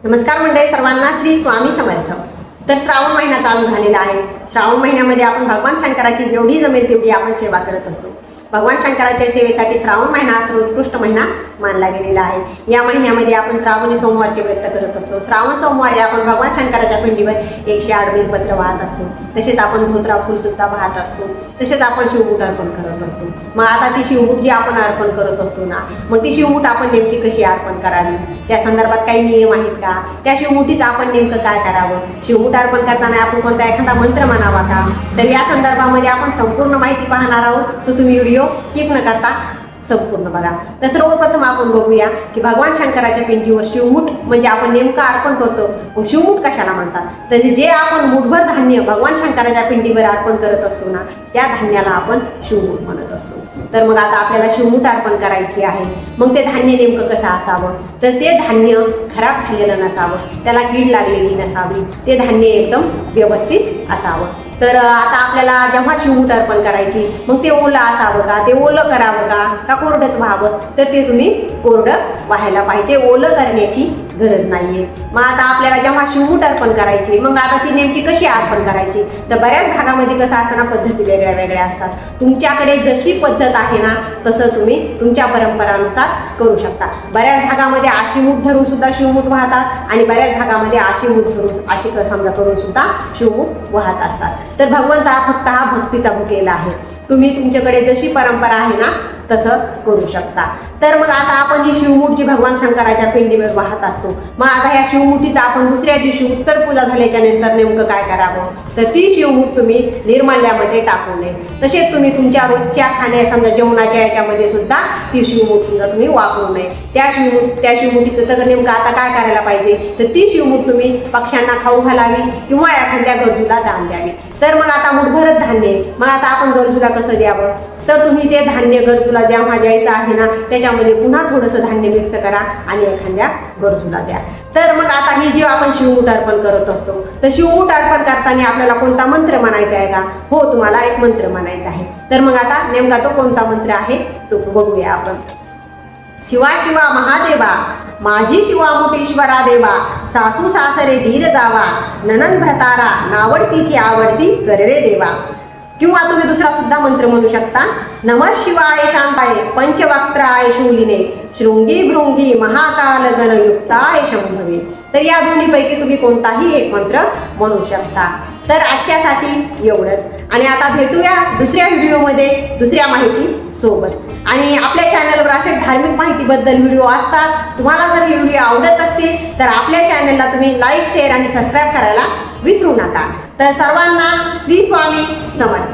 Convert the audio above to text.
नमस्कार मंडळी सर्वांना, श्री स्वामी समर्थ. तर श्रावण महिना चालू झालेला आहे. श्रावण महिन्यामध्ये आपण भगवान शंकराची जेवढी जमेल तेवढी आपण सेवा करत असतो. भगवान शंकराच्या सेवेसाठी श्रावण महिना हा सर्वोत्कृष्ट महिना मानला गेलेला आहे. या महिन्यामध्ये आपण श्रावणी सोमवारचे व्रत करत असतो. श्रावण सोमवारी आपण भगवान शंकराच्या पिंडीवर 108 बेलपत्र वाहत असतो. तसेच आपण धोत्रा फुल सुद्धा वाहत असतो. तसेच आपण शिवमूठ अर्पण करत असतो. मग आता ती शिवमूठ जी आपण अर्पण करत असतो ना, मग ती शिवमूठ आपण नेमकी कशी अर्पण करावी, त्या संदर्भात काही नियम आहेत का, त्या शिवमुठीचं आपण नेमकं काय करावं, शिवमूठ अर्पण करताना आपण कोणता एखादा मंत्र म्हणावा का, तर या संदर्भामध्ये आपण संपूर्ण माहिती पाहणार आहोत. तर तुम्ही व्हिडिओ स्किप न करता संपूर्ण बघा. तर सर्वप्रथम आपण बघूया की भगवान शंकराच्या पिंडीवर शिवमूठ म्हणजे आपण नेमकं अर्पण करतो. मग शिवमूठ कशाला म्हणतात, तर जे आपण मुठभर धान्य भगवान शंकराच्या पिंडीवर अर्पण करत असतो ना, त्या धान्याला आपण शिवमूठ म्हणत असतो. तर मग आता आपल्याला शिवमूठ अर्पण करायची आहे. मग ते धान्य नेमकं कसं असावं, तर ते धान्य खराब झालेलं नसावं, त्याला कीड लागलेली नसावी, ते धान्य एकदम व्यवस्थित असावं. तर आता आपल्याला जेव्हा शिवमूठ अर्पण करायची, मग ते ओलं असावं का, ते ओलं करावं का कोरडंच व्हावं, तर ते तुम्ही कोरडं व्हायला पाहिजे, ओलं करण्याची गरज नाहीये. मग आता आपल्याला जेव्हा शिवमूठ अर्पण करायची, मग आता ती नेमकी कशी अर्पण करायची, तर बऱ्याच भागामध्ये कसं असताना पद्धती वेगळ्या वेगळ्या असतात. तुमच्याकडे जशी पद्धत आहे ना, तसं तुम्ही तुमच्या परंपरानुसार करू शकता. बऱ्याच भागामध्ये आशी मूठ धरून सुद्धा शिवमूठ वाहतात आणि बऱ्याच भागामध्ये आशी मूठ धरून आशी समजा करून सुद्धा शिवमूठ वाहत असतात. तर भगवंता फक्त हा भक्तीचा भुकेला आहे. तुम्ही तुमच्याकडे जशी परंपरा आहे ना तसं करू शकता. तर मग आता आपण ही शिवमूठ जी भगवान शंकराच्या पिंडीवर वाहत असतो, मग आता ह्या शिवमुठीचा आपण दुसऱ्या दिवशी उत्तर पूजा झाल्याच्या नंतर नेमकं काय करावं, तर ती शिवमूठ तुम्ही निर्माल्यामध्ये टाकू नये. तसेच तुम्ही तुमच्या रोजच्या खाण्या समजा जेवणाच्या याच्यामध्ये सुद्धा ती शिवमूठ सुद्धा तुम्ही वापरू नये. त्या शिवमुठीचं तर नेमकं आता काय करायला पाहिजे, तर ती शिवमूठ तुम्ही पक्ष्यांना खाऊ घालावी किंवा एखाद्या गरजूला दान द्यावी. तर मग आता मुठभरच धान्य आहे, मग आता आपण गरजूला कसं द्यावं, तर तुम्ही ते धान्य गरजूला जेव्हा द्यायचं आहे ना, त्याच्यामध्ये पुन्हा थोडंसं धान्य मिक्स करा आणि एखाद्या गरजूला द्या. तर मग आता ही जी आपण शिवमूठ अर्पण करत असतो, तर शिवमूठ अर्पण करताना आपल्याला कोणता मंत्र म्हणायचा आहे का, हो तुम्हाला एक मंत्र म्हणायचा आहे. तर मग आता नेमका तो कोणता मंत्र आहे तो बघूया आपण. शिवा शिवा महादेवा माझी शिवामुठ ईश्वरा देवा, सासू सासरे धीर जावा, ननंद भ्रतारा नावडतीची आवडती कर रे देवा. किंवा तुम्ही दुसरा सुद्धा मंत्र म्हणू शकता. नमः शिवाय शांताय पंचवक्त्राय शूलिने, शृंगी भृंगी महाकाल गणयुक्ताय शंभवे. तर या दोन्हीपैकी तुम्ही कोणताही एक मंत्र म्हणू शकता. तर आजच्यासाठी एवढंच, आणि आता भेटूया दुसऱ्या व्हिडिओमध्ये दुसऱ्या माहिती सोबत. आणि आपल्या चॅनलवर असे धार्मिक माहितीबद्दल व्हिडिओ असतात. तुम्हाला जर हे व्हिडिओ आवडत असतील तर आपल्या चॅनलला तुम्ही लाईक, शेअर आणि सबस्क्राईब करायला विसरू नका. तर सर्वांना श्री स्वामी समर्थ.